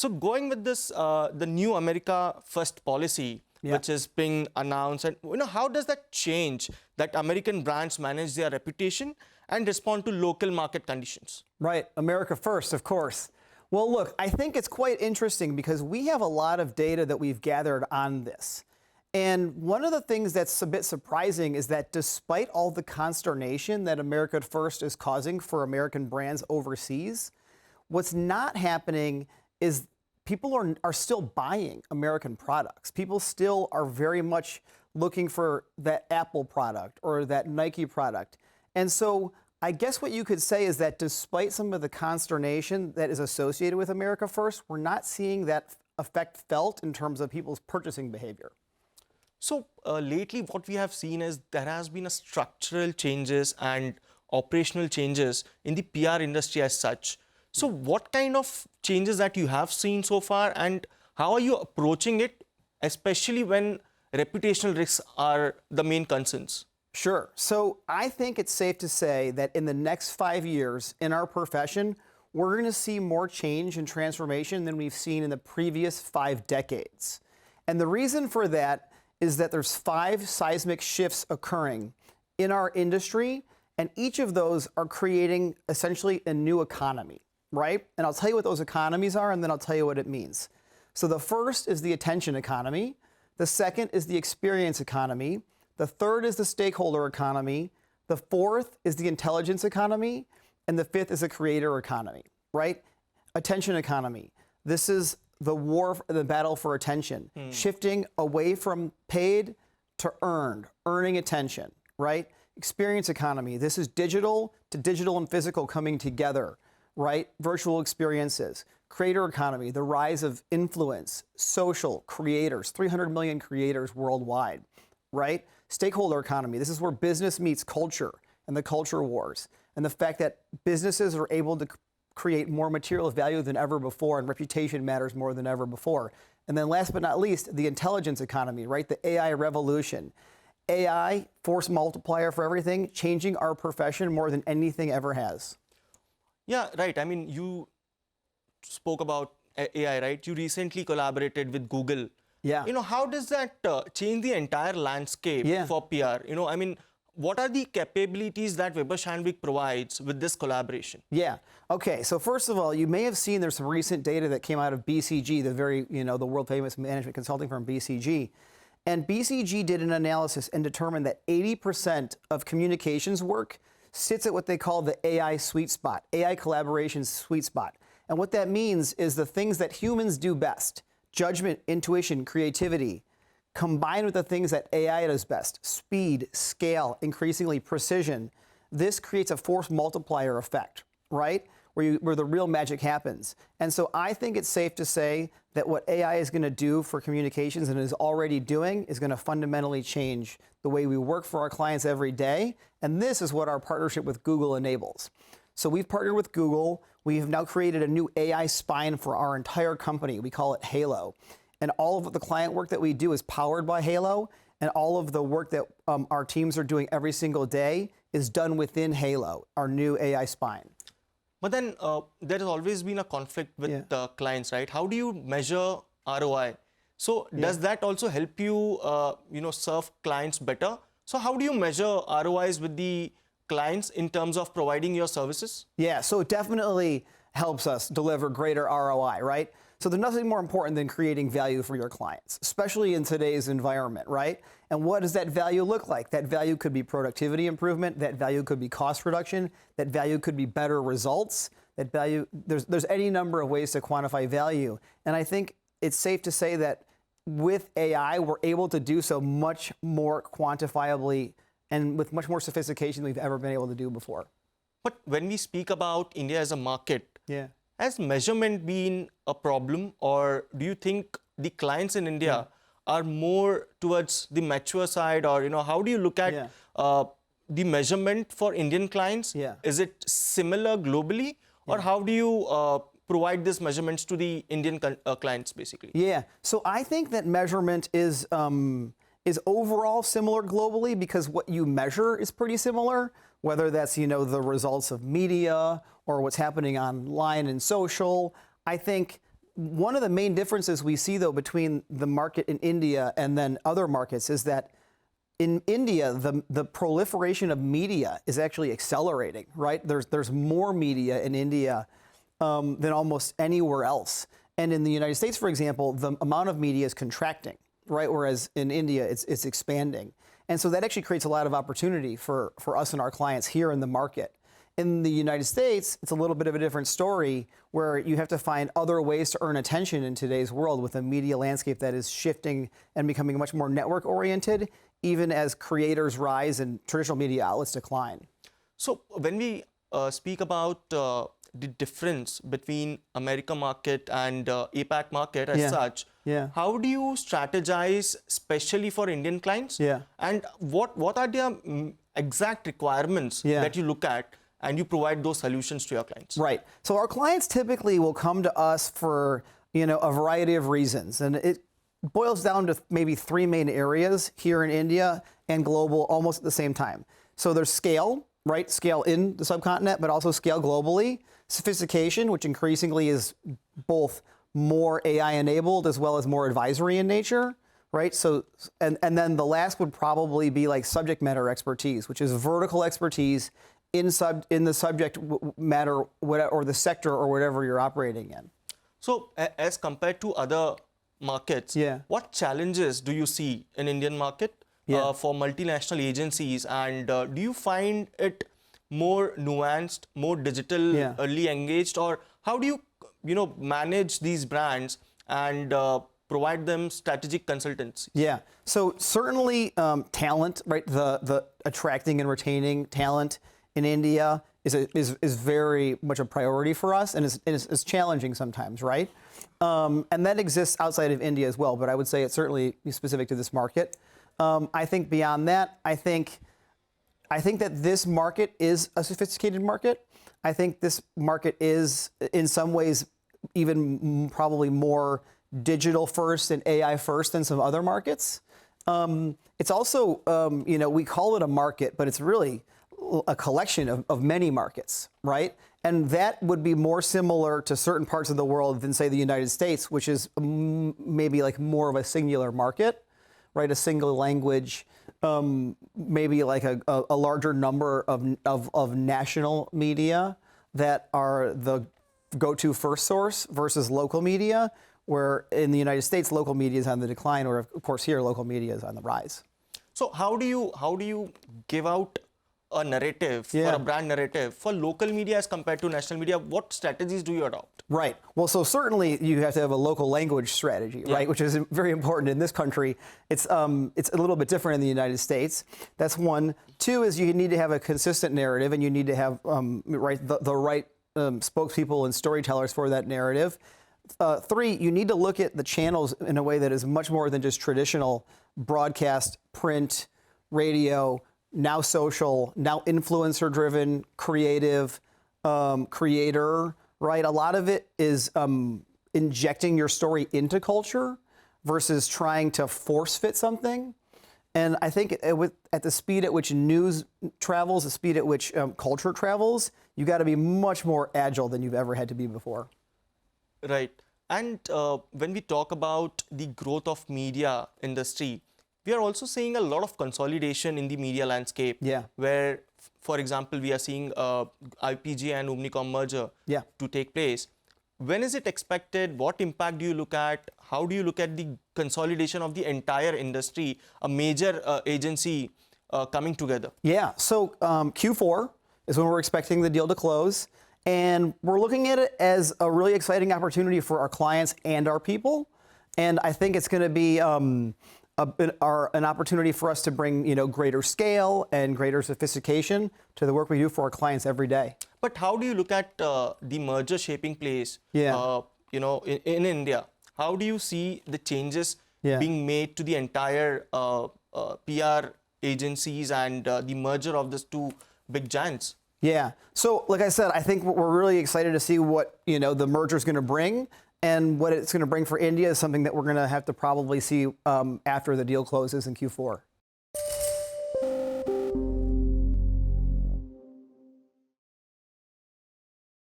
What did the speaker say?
So going with this, the new America First policy, which is being announced, and how does that change that American brands manage their reputation and respond to local market conditions? Right, America First, of course. Well, look, I think it's quite interesting because we have a lot of data that we've gathered on this. And one of the things that's a bit surprising is that despite all the consternation that America First is causing for American brands overseas, what's not happening is people are still buying American products. People still are very much looking for that Apple product or that Nike product. And so I guess what you could say is that despite some of the consternation that is associated with America First, we're not seeing that effect felt in terms of people's purchasing behavior. So lately what we have seen is there has been a structural changes and operational changes in the PR industry as such. So what kind of changes that you have seen so far, and how are you approaching it, especially when reputational risks are the main concerns? Sure. So I think it's safe to say that in the next 5 years in our profession, we're going to see more change and transformation than we've seen in the previous 5 decades. And the reason for that is that there's 5 seismic shifts occurring in our industry, and each of those are creating essentially a new economy, right? And I'll tell you what those economies are, and then I'll tell you what it means. So the first is the attention economy. The second is the experience economy. The third is the stakeholder economy. The fourth is the intelligence economy. And the fifth is the creator economy, right? Attention economy. This is the battle for attention, shifting away from paid to earned, earning attention, right? Experience economy. This is digital to digital and physical coming together, right? Virtual experiences. Creator economy, the rise of influence, social creators, 300 million creators worldwide, right? Stakeholder economy. This is where business meets culture and the culture wars, and the fact that businesses are able to create more material value than ever before, and reputation matters more than ever before. And then last but not least, the intelligence economy, right? The AI revolution. AI, force multiplier for everything, changing our profession more than anything ever has. Yeah, right. I mean, you spoke about AI, right? You recently collaborated with Google. Yeah. How does that change the entire landscape for PR? I mean, what are the capabilities that Weber Shandwick provides with this collaboration? Yeah. Okay. So first of all, you may have seen there's some recent data that came out of BCG, the world famous management consulting firm BCG. And BCG did an analysis and determined that 80% of communications work sits at what they call the AI sweet spot, AI collaboration sweet spot. And what that means is the things that humans do best, judgment, intuition, creativity, combined with the things that AI does best, speed, scale, increasingly precision. This creates a force multiplier effect, right? Where the real magic happens. And so I think it's safe to say that what AI is going to do for communications and is already doing is going to fundamentally change the way we work for our clients every day. And this is what our partnership with Google enables. So we've partnered with Google. We have now created a new AI spine for our entire company. We call it Halo. And all of the client work that we do is powered by Halo. And all of the work that our teams are doing every single day is done within Halo, our new AI spine. But then there has always been a conflict with the clients, right? How do you measure ROI? So does that also help you, serve clients better? So how do you measure ROIs with the clients in terms of providing your services? Yeah, so it definitely helps us deliver greater ROI, right? So there's nothing more important than creating value for your clients, especially in today's environment, right? And what does that value look like? That value could be productivity improvement. That value could be cost reduction. That value could be better results. That value, there's any number of ways to quantify value. And I think it's safe to say that with AI, we're able to do so much more quantifiably and with much more sophistication than we've ever been able to do before. But when we speak about India as a market, has measurement been a problem, or do you think the clients in India are more towards the mature side, or how do you look at the measurement for Indian clients? Is it similar globally, or how do you provide these measurements to the Indian clients basically? Yeah, so I think that measurement is overall similar globally because what you measure is pretty similar, whether that's the results of media or what's happening online and social. I think one of the main differences we see, though, between the market in India and then other markets is that in India, the proliferation of media is actually accelerating, right? There's more media in India than almost anywhere else. And in the United States, for example, the amount of media is contracting, right? Whereas in India, it's expanding. And so that actually creates a lot of opportunity for us and our clients here in the market. In the United States, it's a little bit of a different story where you have to find other ways to earn attention in today's world with a media landscape that is shifting and becoming much more network oriented, even as creators rise and traditional media outlets decline. So when we speak about the difference between America market and APAC market as such, how do you strategize, especially for Indian clients? And what are their exact requirements that you look at and you provide those solutions to your clients? Right. So our clients typically will come to us for a variety of reasons, and it boils down to maybe three main areas here in India and global almost at the same time. So there's scale, right? Scale in the subcontinent, but also scale globally. Sophistication, which increasingly is both more AI enabled as well as more advisory in nature, right? So, and then the last would probably be like subject matter expertise, which is vertical expertise in the subject matter or the sector or whatever you're operating in. So as compared to other markets, what challenges do you see in Indian market for multinational agencies, and do you find it more nuanced, more digitally engaged, or how do you manage these brands and provide them strategic consultancy? So certainly talent, right? The attracting and retaining talent in India is very much a priority for us, and is challenging sometimes, right? And that exists outside of India as well, but I would say it's certainly specific to this market. I think beyond that, I think that this market is a sophisticated market. I think this market is, in some ways, even probably more digital first and AI first than some other markets. It's also, we call it a market, but it's really a collection of many markets, right? And that would be more similar to certain parts of the world than, say, the United States, which is maybe like more of a singular market, right? A single language, maybe like a larger number of national media that are the go-to first source versus local media, where in the United States, local media is on the decline, or of course here, local media is on the rise. So how do you give out a narrative or a brand narrative for local media as compared to national media? What strategies do you adopt? Right. Well, so certainly you have to have a local language strategy, right? Which is very important in this country. It's a little bit different in the United States. That's one. Two is you need to have a consistent narrative, and you need to have the right spokespeople and storytellers for that narrative. Three, you need to look at the channels in a way that is much more than just traditional broadcast, print, radio, now social, now influencer-driven, creative, creator, right? A lot of it is injecting your story into culture versus trying to force fit something. And I think at the speed at which news travels, the speed at which culture travels, you got to be much more agile than you've ever had to be before. Right. And when we talk about the growth of media industry, we are also seeing a lot of consolidation in the media landscape. Where, for example, we are seeing IPG and Omnicom merger to take place. When is it expected? What impact do you look at? How do you look at the consolidation of the entire industry, a major agency coming together? So Q4 is when we're expecting the deal to close. And we're looking at it as a really exciting opportunity for our clients and our people. And I think it's going to be an opportunity for us to bring greater scale and greater sophistication to the work we do for our clients every day. But how do you look at the merger shaping place in India? How do you see the changes being made to the entire PR agencies and the merger of these two big giants? So like I said, I think we're really excited to see what the merger is going to bring. And what it's going to bring for India is something that we're going to have to probably see after the deal closes in Q4.